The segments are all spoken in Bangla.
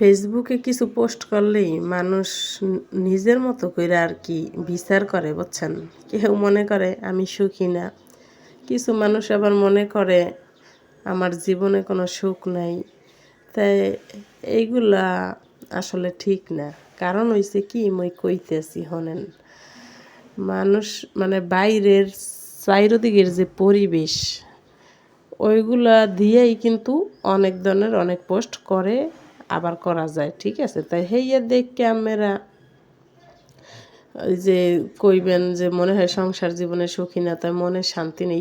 ফেসবুকে কিছু পোস্ট করলেই মানুষ নিজের মতো করে আর কি বিচার করে, বুঝছেন? কেউ মনে করে আমি সুখী না, কিছু মানুষ আবার মনে করে আমার জীবনে কোনো সুখ নাই। তাই এইগুলা আসলে ঠিক না। কারণ হইছে কি, মই কইতেছি হনেন, মানুষ মানে বাইরের চারিদিকের যে পরিবেশ ওইগুলা দিয়েই কিন্তু অনেক ধরনের অনেক পোস্ট করে, আবার করা যায়, ঠিক আছে? তাই হেইয়া দেখে আমরা ওই যে কইবেন যে মনে হয় সংসার জীবনে সুখী না, তাই মনে শান্তি নেই,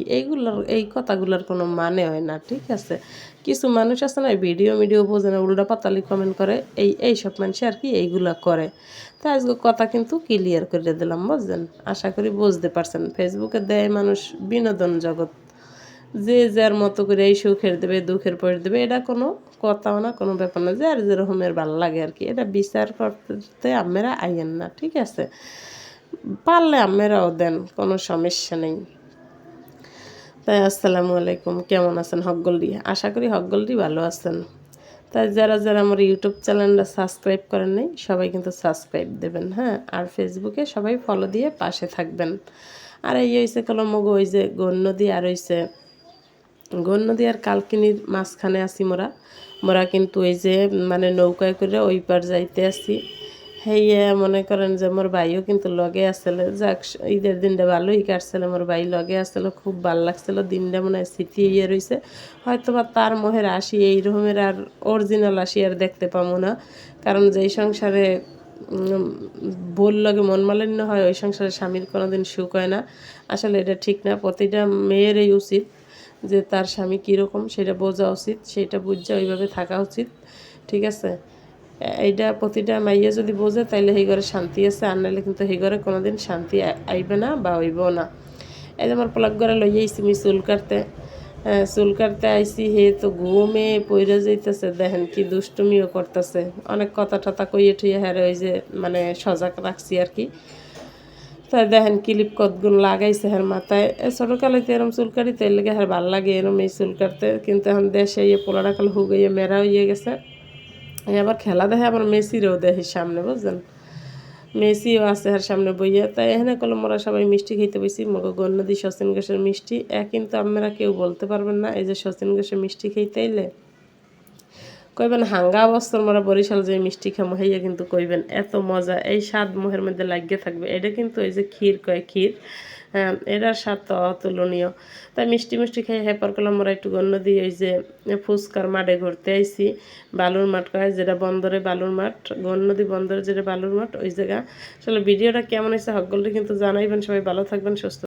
এই কথাগুলোর কোনো মানে হয় না, ঠিক আছে? কিছু মানুষ আছে না, ভিডিও বোঝে না, উল্টা পাতালি কমেন্ট করে, এইসব মানুষ আর কি এইগুলা করে। তাই আজকে কথা কিন্তু ক্লিয়ার করে দিলাম, বুঝলেন? আশা করি বুঝতে পারছেন। ফেসবুকে দেয় মানুষ বিনোদন জগৎ, যে যার মতো করে এই সুখের দেবে দুঃখের পোস্ট দেবে, এটা কোনো কথাও না, কোনো ব্যাপার না। যে আর যেরকমের ভালো লাগে আর কি, এটা বিচার করতে আপনারা আইয়েন না, ঠিক আছে? পারলে আপনারাও দেন, কোনো সমস্যা নেই। তাই আসসালামু আলাইকুম, কেমন আছেন হকগোল্ডি? আশা করি হকগোল্ডি ভালো আছেন। তাই যারা যারা আমার ইউটিউব চ্যানেলটা সাবস্ক্রাইব করেন নাই, সবাই কিন্তু সাবস্ক্রাইব দেবেন, হ্যাঁ? আর ফেসবুকে সবাই ফলো দিয়ে পাশে থাকবেন। আর এই হয়েছে কলমগো, ওই যে গণ্যদি, আর হয়েছে গণ্যদি আর কালকিনির মাঝখানে আছি মোরা কিন্তু এই যে মানে নৌকায় করে ওই পার যাইতে আসি। হেইয়া মনে করেন যে মোর ভাইও কিন্তু লগে আসলে, যাক ঈদের দিনটা ভালোই কাটছিল, মোর ভাই লগে আসছিল, খুব ভালো লাগছিল দিনটা, মনে হয় স্মৃতি ইয়ে রয়েছে। হয়তো বা তার মোহের আসি এই রকমের আর অরিজিনাল আসি আর দেখতে পাবো না। কারণ যেই সংসারে ভুল লাগে মন মালিন্য হয়, ওই সংসারে স্বামীর কোনোদিন সুখ হয় না। আসলে এটা ঠিক না। প্রতিটা মেয়েরই উচিত যে তার স্বামী কীরকম সেটা বোঝা উচিত, সেটা বুঝে ওইভাবে থাকা উচিত, ঠিক আছে? এইটা প্রতিটা মাইয়া যদি বোঝে তাইলে সেই ঘরে শান্তি আছে, আর নাহলে কিন্তু সেই ঘরে কোনোদিন শান্তি আইবে না বা হইবও না। এই যে আমার পলাক ঘরে লইয়া আইসি আমি চুল কাটতে আইসি, হে তো ঘুমে পইরা যাইতেছে, দেখেন কি দুষ্টুমিও করতেছে, অনেক কথা টথা কইয়ে ঠুইয়ে হ্যাঁ ওই যে মানে সজাগ রাখছি আর কি। তাই দেখেন ক্লিপ কতগুলো লাগাইছে হ্যার মাথায়। ছোটোকালেতে এরম চুল কাটি, তাই লেগে হ্যার ভাল লাগে এরম এই চুল কাটতে। কিন্তু এখন দেশে ইয়ে পোলাটা কাল হুগাইয়ে মেরা হইয়ে গেছে। আবার খেলা দেখে, আবার মেসিরও দেখি সামনে, বুঝলেন? মেসিও আছে আর সামনে বইয়া। তাই এখানে করলো মোরা সবাই মিষ্টি খেতে বসি, মগো গণ্যদি সচিন ঘোষের মিষ্টি। কিন্তু আপনারা কেউ বলতে পারবেন না এই যে সচিন ঘোষের মিষ্টি খেতে এলে কইবেন হাঙ্গা অবস্থার মোরা বরিশাল যে মিষ্টি খামো, হইয়া কিন্তু কইবেন এত মজা, এই স্বাদ মোহের মধ্যে লাগিয়ে থাকবে। এটা কিন্তু এই যে ক্ষীর কয়, ক্ষীর, হ্যাঁ, এটার স্বাদ তো অতুলনীয়। তাই মিষ্টি খেয়ে হ্যাপার করলাম মোরা একটু গণ্য দিয়ে ওই যে ফুচকার মাঠে ঘুরতে আইসি। বালুর মাঠ কয় যেটা বন্দরে বালুর মাঠ, গণ্যদি বন্দরে যেটা বালুর মাঠ, ওই জায়গা। আসলে ভিডিওটা কেমন হয়েছে হকগোল্ডে কিন্তু জানাইবেন। সবাই ভালো থাকবেন, সুস্থ